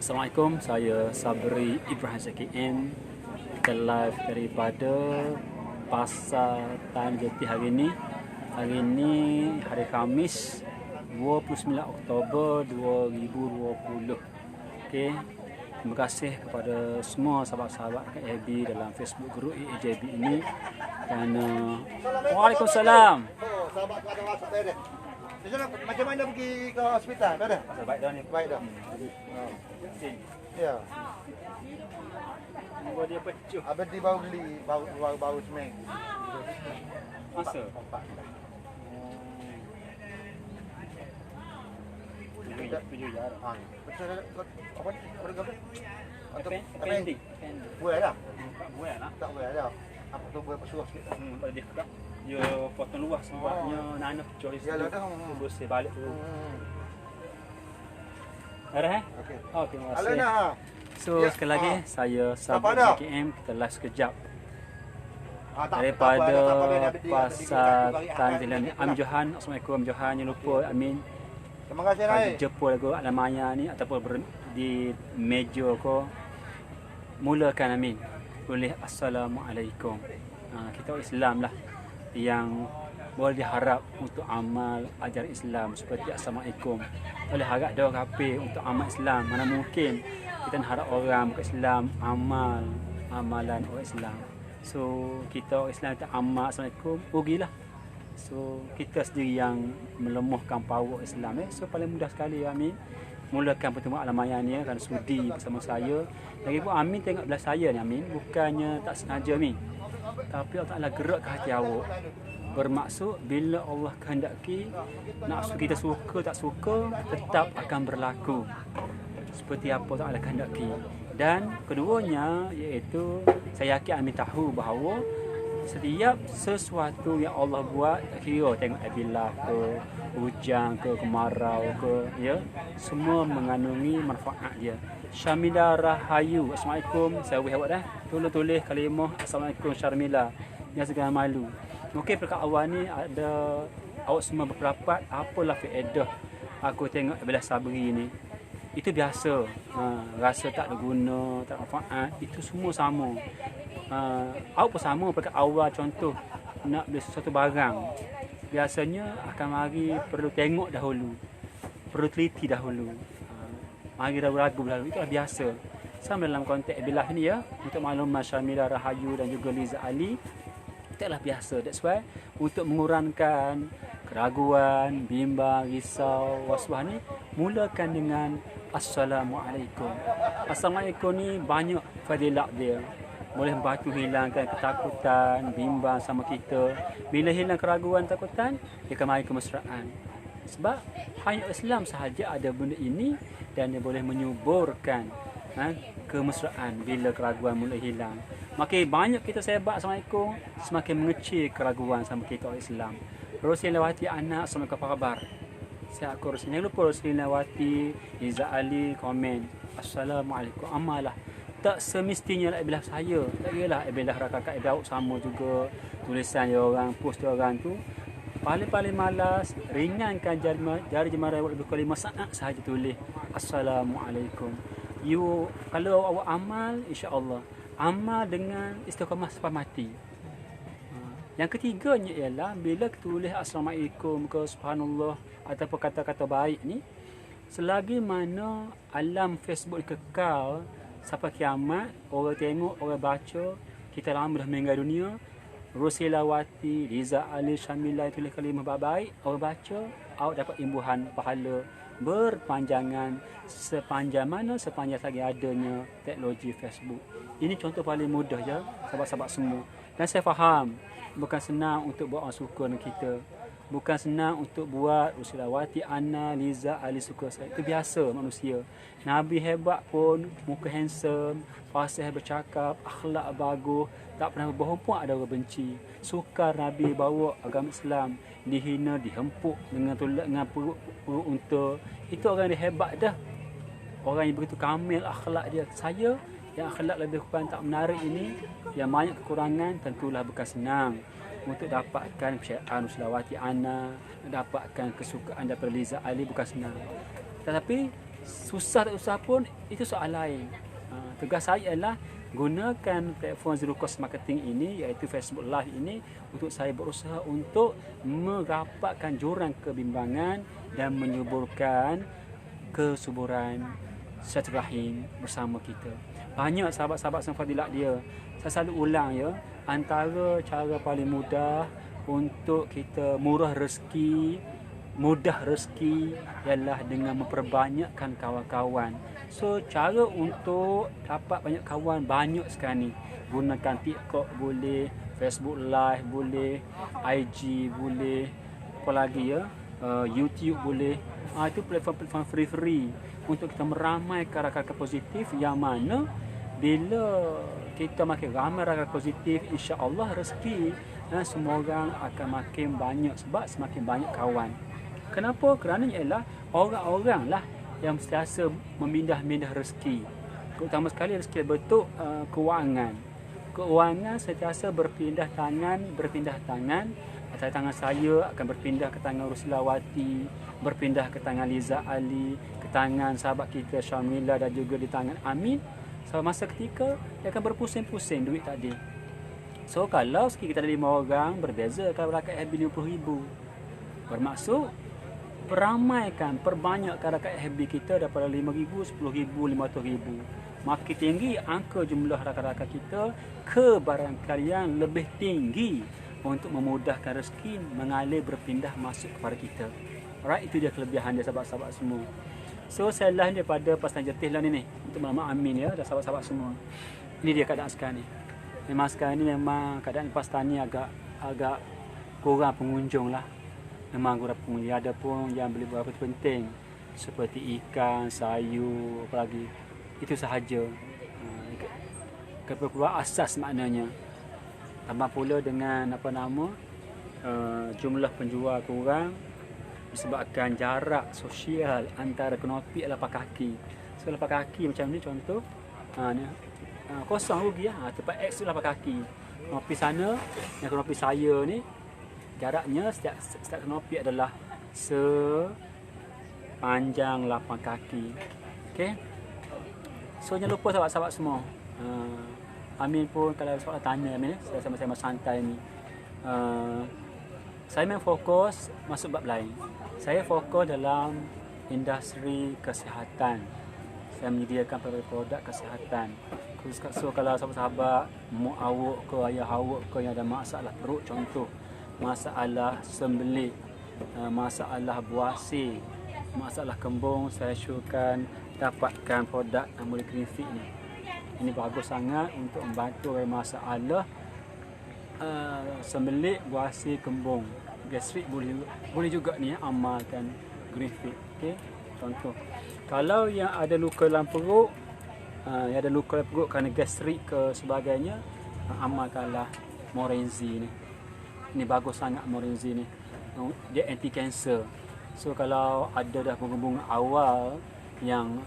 Assalamualaikum, saya Sabri Ibrahim KM. Kita live daripada Pasar Tan Jati hari ini. Hari ini hari Khamis 29 Oktober 2020. Okey. Terima kasih kepada semua sahabat-sahabat KAB dalam Facebook group AJB ini. Dan Waalaikumsalam. Oh, sahabat ada WhatsApp saya deh. Macam mana pergi ke hospital? Tak ada? Baik dah ni. Baik dah. Ya. Buat dia pecuh. Abang di baru beli baru seminggu. Masa? Empat. Tujuh jarak. Betul apa ni? Apa ni? Pending. Buat dah. Buat lah. Tak buat dah. Apa tu buat pesuruh sikit. Pada dia kat dia potong luas sebabnya nanah pecah di Ya, situ. dah. Bersih balik tu. Ada Okey. Oh, terima kasih. Alana. So Ya, sekali lagi saya Siapa Sabri dah? KM, kita live sekejap Tak daripada apa, Pasar Tan Jati. Am Johan, Assalamualaikum Johan, jangan lupa Amin. Terima kasih Kalau Rai. jemput lagu alamanya ni ataupun di meja ko mulakan Amin. Boleh Assalamualaikum. Kita orang Islam lah yang boleh diharap untuk amal ajaran Islam seperti Assalamualaikum. Boleh harap dia orang kafir untuk amal Islam. Mana mungkin kita nak harap orang bukan Islam amalan orang Islam. So kita orang Islam kita amal Assalamualaikum, rugilah. So kita sendiri yang melemahkan power Islam. So paling mudah sekali Amin. Mulakan pertemuan alamaya ni kan sudi bersama saya. Lagipun Amin tengok belah saya ni Amin, bukannya tak sengaja Amin. Tapi Allah Taala gerak ke hati awak. Bermaksud bila Allah kehendaki, nafsu kita suka tak suka tetap akan berlaku seperti apa Allah Taala kehendaki. Dan keduanya iaitu saya yakin Amin tahu bahawa setiap sesuatu yang Allah buat, tak kira tengok abilah ke, hujan ke, kemarau ke, ya, semua mengandungi manfaat dia. Syamila Rahayu, Assalamualaikum. Saya awak dah. Tolong tulis kalimah Assalamualaikum Syarmila. Yang segala malu. Okey, perkara awal ni ada awak semua berpendapat apalah faedah aku tengok abilah Sabri ni. Itu biasa. Rasa tak ada guna, tak ada manfaat, itu semua sama. Awak pun sama perkara awal, contoh nak beli sesuatu barang, biasanya akan mari perlu tengok dahulu, perlu teliti dahulu, mari ragu-ragu dahulu. Itulah biasa. Sama dalam konteks bilah ni ya, untuk maklumat Syamila Rahayu dan juga Liza Ali, itulah biasa. That's why untuk mengurangkan keraguan, bimbang, risau, was-was ni, mulakan dengan Assalamualaikum. Assalamualaikum ni banyak fadilat dia. Boleh membantu hilangkan ketakutan, bimbang sama kita. Bila hilang keraguan, takutan, dia akan mari kemesraan. Sebab hanya Islam sahaja ada benda ini dan dia boleh menyuburkan kemesraan bila keraguan mula hilang. Makin banyak kita sebat Assalamualaikum, semakin mengecil keraguan sama kita orang Islam. Rosilawati anak, Assalamualaikum, apa khabar? Saya aku Rosil. Jangan lupa Rosilawati, Iza Ali komen Assalamualaikum, amalah. Tak semestinya lah ibadah saya. Tak kiralah ibadah rakan-rakan ibadah sama juga. Tulisan dia orang, post dia orang tu. Paling-paling malas, ringankan jari jemari awak lebih kurang 5 saat sahaja tulis Assalamualaikum. You, kalau awak amal, insya-Allah. Amal dengan istiqamah sampai mati. Yang ketiganya ialah bila tulis Assalamualaikum ke Subhanallah ataupun kata-kata baik ni, selagi mana alam Facebook kekal sampai kiamat, orang tengok, orang baca, kita lama dah meninggal dunia, Rosilawati, Liza Ali, Syamila tulis kalimah baik, orang baca, awak dapat imbuhan pahala berpanjangan sepanjang mana, sepanjang lagi adanya teknologi Facebook. Ini contoh paling mudah ya, sahabat-sahabat semua. Dan saya faham, bukan senang untuk buat orang suka dengan kita. Bukan senang untuk buat Rosilawati, Ana, Liza, Ali suka saya. Itu biasa manusia. Nabi hebat pun, muka handsome, fasih bercakap, akhlak bagus, tak pernah berbohong pun ada orang benci. Sukar Nabi bawa agama Islam, dihina, dihempuk dengan perut unta. Itu orang yang hebat dah. Orang yang begitu kamil akhlak dia. Saya yang akhlak lebih kurang tak menarik ini, yang banyak kekurangan, tentulah bukan senang untuk dapatkan kepercayaan Rosilawati Ana, dapatkan kesukaan daripada Liza Ali, bukan senang. Tetapi susah tak susah pun itu soal lain. Tugas saya adalah gunakan platform Zero Cost Marketing ini, iaitu Facebook Live ini, untuk saya berusaha untuk merapatkan jurang kebimbangan dan menyuburkan kesuburan silaturahim bersama kita. Banyak sahabat-sahabat semfadilat dia. Saya selalu ulang ya, antara cara paling mudah untuk kita mudah rezeki ialah dengan memperbanyakkan kawan-kawan. So cara untuk dapat banyak kawan banyak sekarang ni. Gunakan TikTok boleh, Facebook Live boleh, IG boleh, apa lagi ya, YouTube boleh. Itu platform-platform free untuk kita meramaikan rakan-rakan positif, yang mana bila kita makin ramai rakan positif, insya-Allah rezeki semua orang akan makin banyak, sebab semakin banyak kawan. Kenapa? Kerana ialah orang-orang lah yang sentiasa memindah-mindah rezeki. Terutama sekali rezeki berbentuk kewangan. Kewangan sentiasa berpindah tangan. Antara tangan saya akan berpindah ke tangan Ruslawati, berpindah ke tangan Liza Ali, ke tangan sahabat kita Syamila, dan juga di tangan Amin. So masa ketika dia akan berpusing-pusing duit tadi. So kalau sekiranya kita ada 5 orang, berbeza kalau rakyat FB 50,000. Bermaksud perbanyakkan rakyat FB kita daripada 5,000, 10,000, 500,000. Makin tinggi angka jumlah rakan-rakan kita, kebarangkalian lebih tinggi untuk memudahkan rezeki mengalir berpindah masuk kepada kita. Alright, itu dia kelebihan dia sahabat-sahabat semua. So saya lah daripada Pastan Jetih lah ni untuk Mama Amin ya, dan sahabat-sahabat semua. Ini dia keadaan sekarang ni. Memang sekarang ni memang keadaan Pastan ni agak kurang pengunjung lah. Memang kurang pengunjung. Ada pun yang beli beberapa penting seperti ikan, sayur, apa lagi. Itu sahaja. Keperluan asas maknanya. Tambah pula dengan jumlah penjual kurang disebabkan jarak sosial antara kenopi dan lapak kaki. So lapak kaki macam ni contoh, kosong rugi lah. Tempat X tu lapak kaki. Kenopi sana dan kenopi saya ni, jaraknya setiap kenopi adalah sepanjang 8 kaki. Okey. So jangan lupa sahabat-sahabat semua. Amin pun kalau ada soalan tanya Amin, saya sama-sama santai ni. Saya memang fokus masuk bab lain. Saya fokus dalam industri kesihatan. Saya menyediakan produk kesihatan. So kalau sahabat-sahabat mak awak ke ayah awak ke yang ada masalah perut, contoh masalah sembelit, masalah buasi, masalah kembung, saya syurkan dapatkan produk Amul Green Fit ni. Ini bagus sangat untuk membantu masalah sembelit, buasi, kembung, gastrik. Boleh juga ni amalkan Green Fit. Okey, contoh kalau yang ada luka dalam perut, kerana gastrik ke sebagainya, amalkanlah Morenzi ni. Ini bagus sangat Morenzi ni. Dia anti kanser. So kalau ada dah bunga-bunga awal yang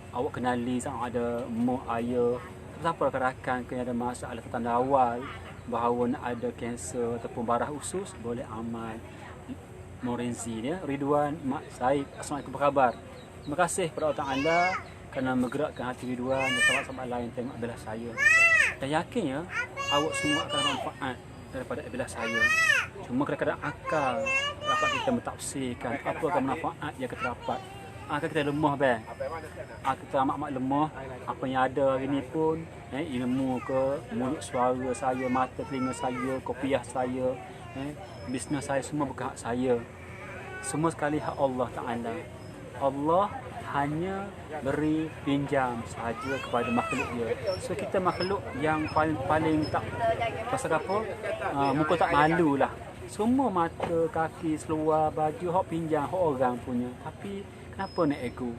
awak kenali, sama ada mak ayah, siapa rakan-rakan yang ada masalah tanda awal bahawa nak ada kanser ataupun barah usus, boleh amal Morenzi dia. Ridwan Mak Said, assalamualaikum, apa khabar? Terima kasih kepada Allah Taala kerana menggerakkan hati Ridwan dan sahabat-sahabat lain tengok belah saya. Dan yakin ya, awak semua akan manfaat daripada belah saya. Cuma kadang-kadang akal dapat kita mentafsirkan apa akan manfaat yang kita dapat. Akal kita lemah bang. Akal kita amat-amat lemah. Apa yang ada hari ni pun, ilmu ke, mulut suara saya, mata telinga saya, kopiah saya, bisnes saya, semua bukan hak saya. Semua sekali hak Allah Ta'ala. Allah hanya beri pinjam sahaja kepada makhluk dia. So kita makhluk yang paling tak pasal apa, muka tak malu lah. Semua mata, kaki, seluar, baju hak pinjam, hak orang punya. Tapi kenapa nak ego?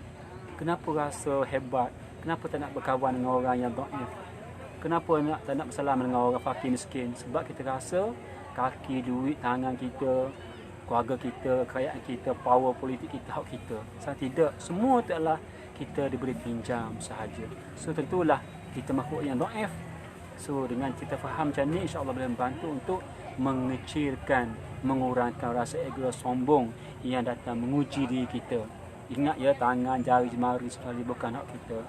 Kenapa rasa hebat? Kenapa tak nak berkawan dengan orang yang dhaif? Kenapa tak nak bersalaman dengan orang fakir miskin? Sebab kita rasa kaki, duit, tangan kita, keluarga kita, kekayaan kita, power politik kita, hak kita. Saya tidak. Semua itu adalah kita diberi pinjam sahaja. So tentulah kita makhluk yang dhaif. So dengan kita faham macam ni, insya-Allah boleh membantu untuk mengecilkan, mengurangkan rasa ego sombong yang datang menguji diri kita. ingat ya, tangan, jari, jemari sekali bukan hak kita.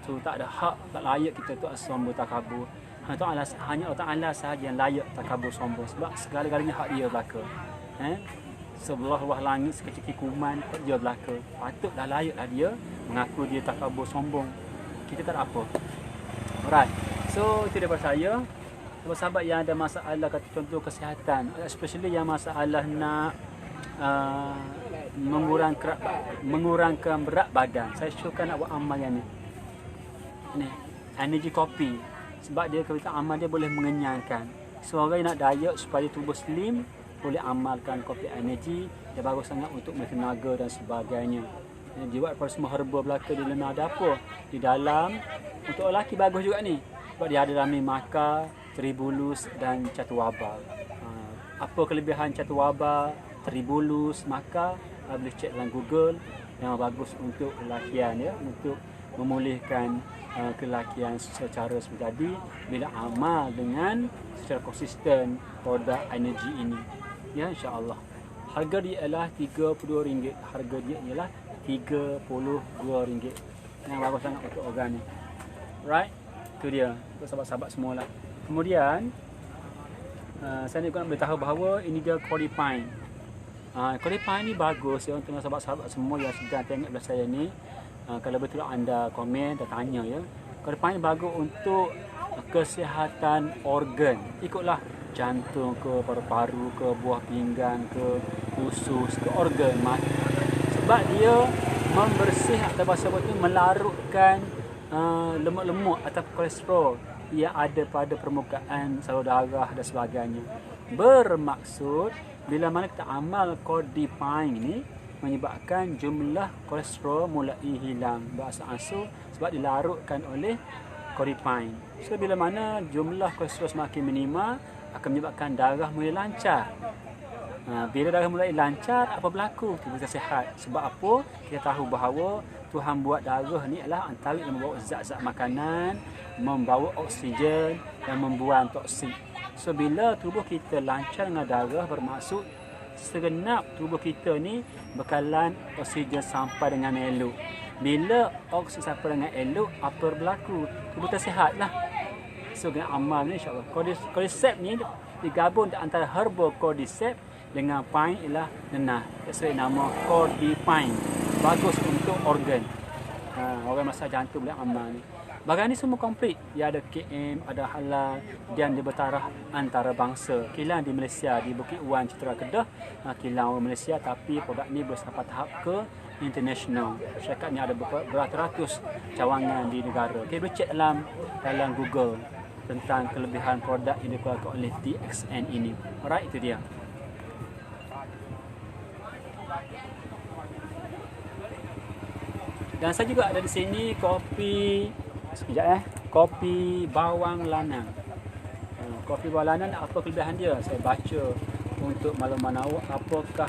So tak ada hak, tak layak kita tu sombong takabur. Hanya Allah Ta'ala sahaja yang layak takabur sombong, sebab segala-galanya hak dia belaka. Sebelah bawah langit sekecil kuman dia belaka. Patutlah layaklah dia mengaku dia takabur sombong. Kita tak ada apa. Alright. So itu daripada saya. Sahabat-sahabat yang ada masalah, kata contoh kesihatan, especially yang masalah nak mengurangkan berat badan, saya syurkan nak buat amal yang ni energy kopi, sebab dia kata amal dia boleh mengenyangkan. So orang yang nak diet supaya tubuh slim boleh amalkan kopi energy, dia bagus sangat untuk tenaga dan sebagainya. Dia buat pada semua herba belaka di dalam ada apa di dalam. Untuk lelaki bagus juga ni, sebab dia ada dalam maka tribulus dan catuwaba. Apa kelebihan catuwaba, tribulus, maka boleh cek dalam Google. Yang bagus untuk lelakian ya, untuk memulihkan kelakian secara seperti tadi bila amal dengan secara konsisten produk energi ini. Ya, insya-Allah. Harga dia ialah RM32. Harga dia ialah RM32. Yang bagus sangat untuk organ ni. Right? Itu dia untuk sahabat-sahabat semualah. Kemudian saya nak beritahu bahawa ini dia Codipine. Codipine ni bagus ya untuk sahabat-sahabat semua yang sedang tengok belah saya ni. Kalau betul anda komen dan tanya ya, Codipine bagus untuk kesihatan organ. Ikutlah jantung ke, paru-paru ke, buah pinggang ke, usus ke, organ mata. Sebab dia membersih atau bahasa itu melarutkan lemak-lemak atau kolesterol yang ada pada permukaan salur darah dan sebagainya. Bermaksud bila mana kita amal Codipine ni menyebabkan jumlah kolesterol mulai hilang beransur-ansur sebab dilarutkan oleh Codipine. So bila mana jumlah kolesterol semakin minima akan menyebabkan darah mulai lancar. Bila darah mulai lancar, apa berlaku? Tubuh kita sihat. Sebab apa? Kita tahu bahawa Tuhan buat darah ni adalah antara yang membawa zat-zat makanan, membawa oksigen dan membuang toksik. So bila tubuh kita lancar dengan darah, bermaksud segenap tubuh kita ni bekalan oksigen sampai dengan elok. Bila oksigen sampai dengan elok, apa berlaku? Tubuh kita sihatlah. So dengan amal ni insya-Allah. Cordyceps ni digabung antara herba cordyceps dengan pine ialah nenah. Sesuai nama Codipine. Bagus untuk organ. Orang masalah jantung boleh amal ni. Barang ni semua komplit. Dia ada KM, ada halal dan dia bertaraf antarabangsa. Kilang di Malaysia, di Bukit Wan, Citra Kedah. Kilang orang Malaysia, tapi produk ni boleh sampai tahap ke international. Syarikat ni ada beratus-ratus cawangan di negara. Okay, boleh cek dalam Google tentang kelebihan produk yang dikeluarkan oleh TXN ini. Alright, itu dia. Dan saya juga ada di sini kopi, kopi bawang lanang. Kopi bawang lanang apa kelebihan dia? Saya baca untuk makluman awak apakah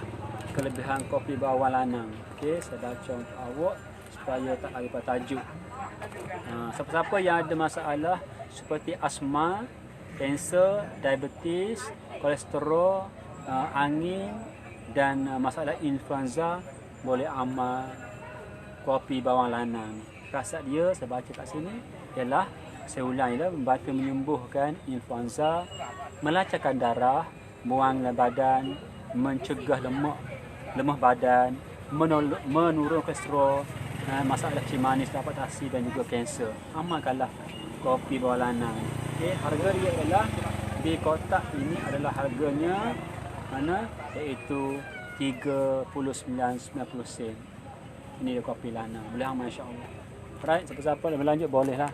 kelebihan kopi bawang lanang. Okey, saya baca untuk awak supaya tak lupa tajuk. Siapa-siapa yang ada masalah seperti asma, kanser, diabetes, kolesterol, angin dan masalah influenza boleh amal kopi bawang lanang. Khasiat dia saya baca kat sini ialah, saya ulang ialah membantu menyembuhkan influenza, melancarkan darah, buang badan, mencegah lemah badan, menurun kolesterol, masalah kecil manis, dapat dan juga kanser. Amalkanlah kopi bawang lanang. Okey, harga dia ialah di kotak ini adalah harganya mana iaitu 39.90 sen. Ini dia kopi lanang. Boleh amal insya-Allah. Right, siapa-siapa nak berlanjut bolehlah.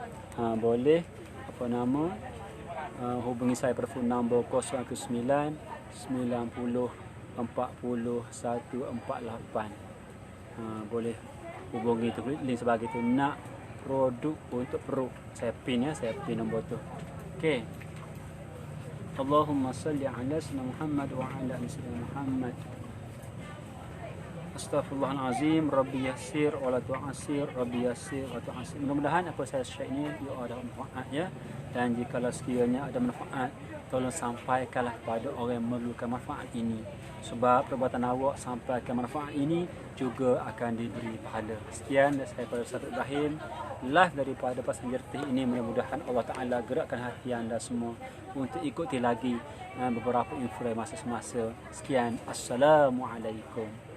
Boleh apa nama? Hubungi saya pada phone number 019 90 40 148. Boleh hubungi tu, link sebagai tu. Nak produk untuk perut, saya pin ya, saya pin nombor tu. Okey. Allahumma salli ala sayyidina Muhammad wa ala ali sayyidina Muhammad. Astaghfirullahalazim, Rabbi yassir wa la tu'assir, Rabbi yassir wa tu'assir. Mudah-mudahan apa saya share ini you ada manfaat ya. Dan jika sekiranya ada manfaat, tolong sampaikanlah kepada orang yang memerlukan manfaat ini. Sebab perbuatan awak sampaikan manfaat ini juga akan diberi pahala. Sekian dari saya pada Ustaz Ibrahim. Live daripada Pasang Jertih ini, mudah-mudahan Allah Ta'ala gerakkan hati anda semua untuk ikuti lagi beberapa informasi semasa. Sekian. Assalamualaikum.